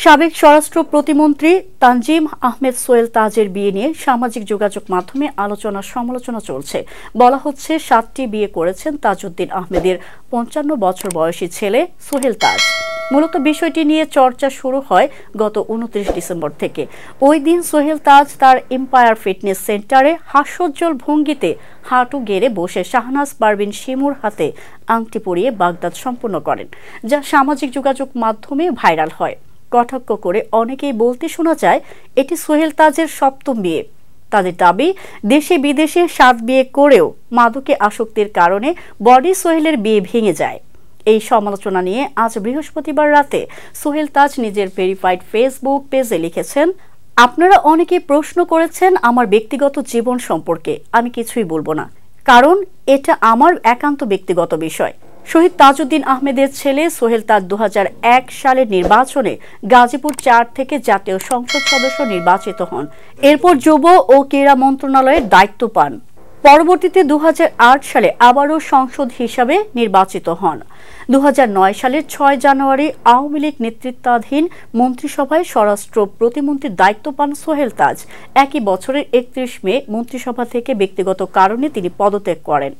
সাবেক স্বরাষ্ট্র প্রতিমন্ত্রী তানজিম আহমেদ সোহেল তাজের বিয়ে নিয়ে সামাজিক যোগাযোগ মাধ্যমে আলোচনা সমালোচনা চলছে। বলা হচ্ছে 7টি বিয়ে করেছেন তাজউদ্দিন আহমেদের 55 বছর বয়সী ছেলে সোহেল তাজ। মূলত বিষয়টি নিয়ে চর্চা শুরু হয় গত 29 ডিসেম্বর থেকে। ওই দিন সোহেল তাজ তার এম্পায়ার ফিটনেস সেন্টারে হাস্যোজ্জ্বল ভঙ্গিতে হাঁটু গেড়ে বসে শাহনাজ পারভীন শিমুর হাতে আংটি পরিয়ে বাগদাদ সম্পন্ন করেন, যা সামাজিক যোগাযোগ মাধ্যমে ভাইরাল হয়। কটাক্ষ করে অনেকেই বলতে শোনা যায় এটি সোহেল তাজের 7ম বিয়ে। তাদের দাবি, দেশে বিদেশে 7 বিয়ে করেও মাদকে আসক্তির কারণে বডি সোহেলের বিয়ে ভেঙে যায়। এই সমালোচনা নিয়ে আজ বৃহস্পতিবার রাতে সোহেল তাজ নিজের ভেরিফাইড ফেসবুক পেজে লিখেছেন, আপনারা অনেকেই প্রশ্ন করেছেন আমার ব্যক্তিগত জীবন সম্পর্কে। আমি কিছুই বলবো না, কারণ এটা আমার একান্ত ব্যক্তিগত বিষয়। শহীদ তাজউদ্দিন আহমেদের ছেলে সোহেল তাজ 2001 সালের নির্বাচনে গাজীপুর 4 থেকে জাতীয় সংসদ সদস্য নির্বাচিত হন। এরপর যুব ও ক্রীড়া মন্ত্রণালয়ের দায়িত্ব পান। পরবর্তীতে 2008 সালে আবারও সংসদ হিসাবে নির্বাচিত হন। 2009 সালের 6 জানুয়ারি আওয়ামী লীগ নেতৃত্বাধীন মন্ত্রিসভায় স্বরাষ্ট্র প্রতিমন্ত্রীর দায়িত্ব পান সোহেল তাজ। একই বছরের 31 মে মন্ত্রিসভা থেকে ব্যক্তিগত কারণে তিনি পদত্যাগ করেন।